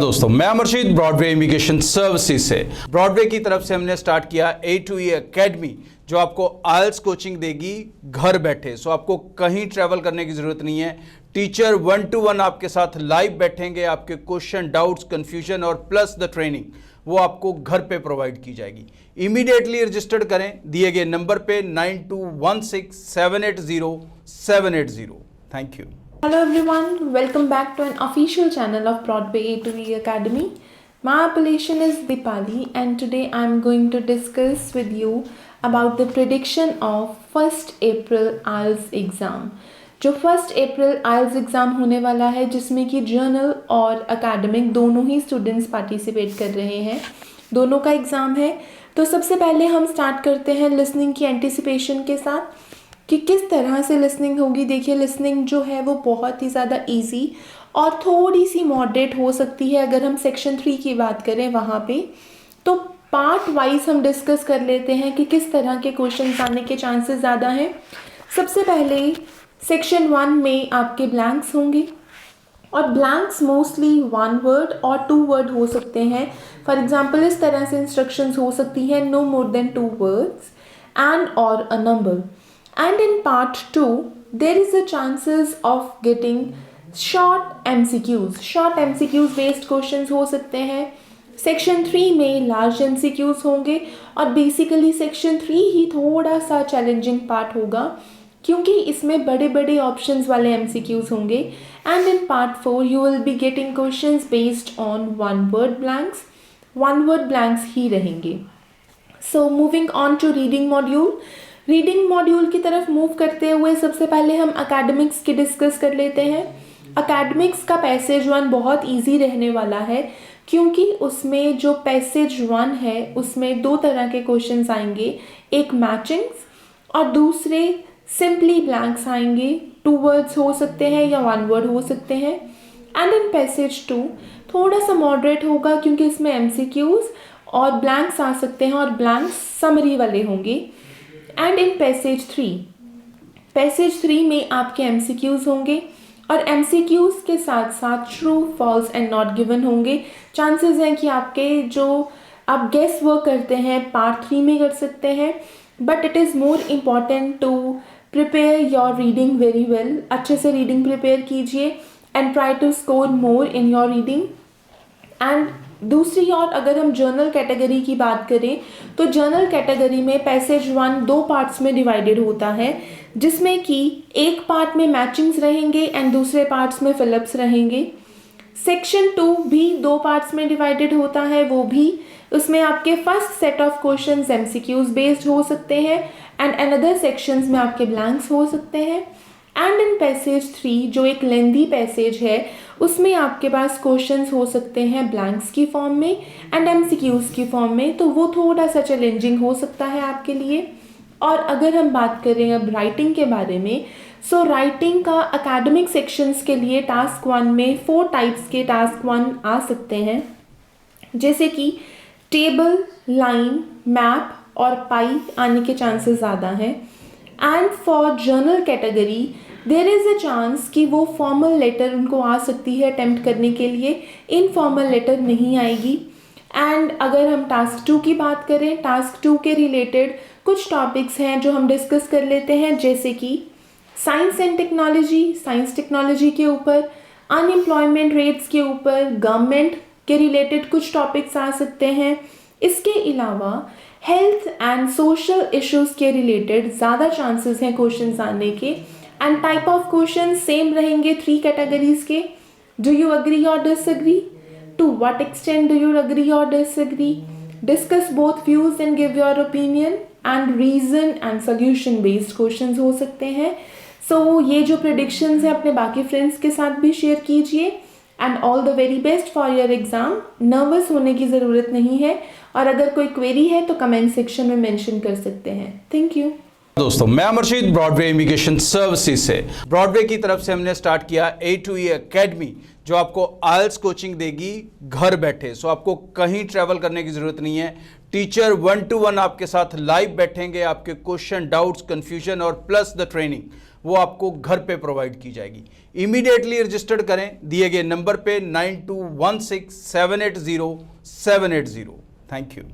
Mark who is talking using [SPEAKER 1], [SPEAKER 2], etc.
[SPEAKER 1] दोस्तों मैं अमरशीद Broadway immigration services से ब्रॉडवे की तरफ से हमने स्टार्ट किया A2E एकेडमी जो आपको आइल्स कोचिंग देगी घर बैठे। सो आपको कहीं ट्रैवल करने की जरूरत नहीं है। टीचर 1-to-1 आपके साथ लाइव बैठेंगे, आपके क्वेश्चन, डाउट्स, कंफ्यूजन और प्लस द ट्रेनिंग वो आपको घर पे प्रोवाइड की जाएगी। इमीडिएटली रजिस्टर्ड करें दिए गए नंबर पे 9216780780। Thank you.
[SPEAKER 2] Hello everyone, welcome back to an official channel of Broadway A2E Academy. My appellation is Dipali and today I am going to discuss with you about the prediction of 1st April IELTS exam. जो 1st April IELTS exam होने वाला है जिसमें कि journal और academic दोनों ही students participate कर रहे हैं, दोनों का एग्ज़ाम है। तो सबसे पहले हम स्टार्ट करते हैं लिसनिंग की एंटिसिपेशन के साथ कि किस तरह से लिसनिंग होगी। देखिए लिसनिंग जो है वो बहुत ही ज़्यादा इजी और थोड़ी सी मॉडरेट हो सकती है अगर हम सेक्शन 3 की बात करें वहाँ पे। तो पार्ट वाइज हम डिस्कस कर लेते हैं कि किस तरह के क्वेश्चंस आने के चांसेस ज़्यादा हैं। सबसे पहले सेक्शन 1 में आपके ब्लैंक्स होंगे और ब्लैंक्स मोस्टली 1 वर्ड और 2 वर्ड हो सकते हैं। फॉर एग्जाम्पल इस तरह से इंस्ट्रक्शंस हो सकती हैं, no more than 2 words and और a number. And in part 2, there is a chances of getting short MCQs. Short MCQs based questions हो सकते हैं। सेक्शन 3 में लार्ज MCQs होंगे और बेसिकली सेक्शन 3 ही थोड़ा सा चैलेंजिंग पार्ट होगा क्योंकि इसमें बड़े बड़े ऑप्शंस वाले MCQs होंगे। And in part 4 you will be getting questions based on 1 word blanks. 1 word blanks ही रहेंगे। So moving on to reading module. Reading module की तरफ मूव करते हुए सबसे पहले हम एकेडमिक्स की डिस्कस कर लेते हैं। एकेडमिक्स का पैसेज 1 बहुत इजी रहने वाला है क्योंकि उसमें जो पैसेज 1 है उसमें 2 तरह के क्वेश्चंस आएंगे, एक मैचिंग्स और दूसरे सिंपली ब्लैंक्स आएंगे। 2 वर्ड्स हो सकते हैं या 1 वर्ड हो सकते हैं। एंड इन पैसेज 2 थोड़ा सा मॉडरेट होगा क्योंकि इसमें MCQs और ब्लैंक्स आ सकते हैं और ब्लैंक्स समरी वाले होंगे। एंड इन पैसेज 3 में आपके MCQs होंगे और MCQs के साथ साथ true, false and not given होंगे। चांसेस हैं कि आपके जो आप गेस वर्क करते हैं पार्ट 3 में कर सकते हैं, but it is more important to prepare your reading very well. अच्छे से रीडिंग प्रिपेयर कीजिए and try to score more in your reading. And दूसरी ओर अगर हम जर्नल कैटेगरी की बात करें तो जर्नल कैटेगरी में पैसेज 1 2 पार्ट्स में डिवाइडेड होता है जिसमें कि एक पार्ट में मैचिंग्स रहेंगे एंड दूसरे पार्ट्स में फिलअप्स रहेंगे। सेक्शन 2 भी 2 पार्ट्स में डिवाइडेड होता है, वो भी उसमें आपके first set of questions MCQs based हो सकते हैं एंड अनदर सेक्शंस में आपके ब्लैंक्स हो सकते हैं। एंड इन पैसेज 3 जो एक लेंदी पैसेज है उसमें आपके पास क्वेश्चंस हो सकते हैं ब्लैंक्स की फॉर्म में एंड MCQs की फॉर्म में, तो वो थोड़ा सा चैलेंजिंग हो सकता है आपके लिए। और अगर हम बात करें अब राइटिंग के बारे में, सो राइटिंग का एकेडमिक सेक्शंस के लिए टास्क 1 में 4 टाइप्स के टास्क 1 आ सकते हैं जैसे कि टेबल, लाइन, मैप और पाई आने के चांसेस ज़्यादा हैं। And for general category there is a chance कि वो फॉर्मल लेटर उनको आ सकती है अटेम्प्ट करने के लिए, इनफॉर्मल लेटर नहीं आएगी। एंड अगर हम टास्क 2 की बात करें, टास्क 2 के रिलेटेड कुछ टॉपिक्स हैं जो हम डिस्कस कर लेते हैं जैसे कि science and technology, science technology के ऊपर, अनएम्प्लॉयमेंट रेट्स के ऊपर, गवर्नमेंट के रिलेटेड कुछ टॉपिक्स आ सकते हैं। इसके अलावा हेल्थ एंड सोशल इश्यूज़ के रिलेटेड ज़्यादा चांसेस हैं क्वेश्चंस आने के। And type of question same रहेंगे 3 कैटेगरीज के। Do you agree or disagree? To what extent do you agree or disagree? Discuss both views and give your opinion and reason and solution based questions हो सकते हैं। सो ये जो predictions हैं अपने बाकी फ्रेंड्स के साथ भी शेयर कीजिए and all the very best for your exam. Nervous होने की ज़रूरत नहीं है और अगर कोई क्वेरी है तो कमेंट सेक्शन में मेंशन कर सकते हैं। Thank you.
[SPEAKER 1] दोस्तों मैं अमरशीद ब्रॉडवे इमिग्रेशन सर्विसेज से ब्रॉडवे की तरफ से हमने स्टार्ट किया A2E एकेडमी जो आपको आइल्स कोचिंग देगी घर बैठे। सो आपको कहीं ट्रैवल करने की जरूरत नहीं है। टीचर 1-to-1 आपके साथ लाइव बैठेंगे, आपके क्वेश्चन, डाउट्स, कंफ्यूजन और प्लस द ट्रेनिंग वो आपको घर पे प्रोवाइड की जाएगी। इमीडिएटली रजिस्टर्ड करें दिए गए नंबर पे 9216780780। Thank you.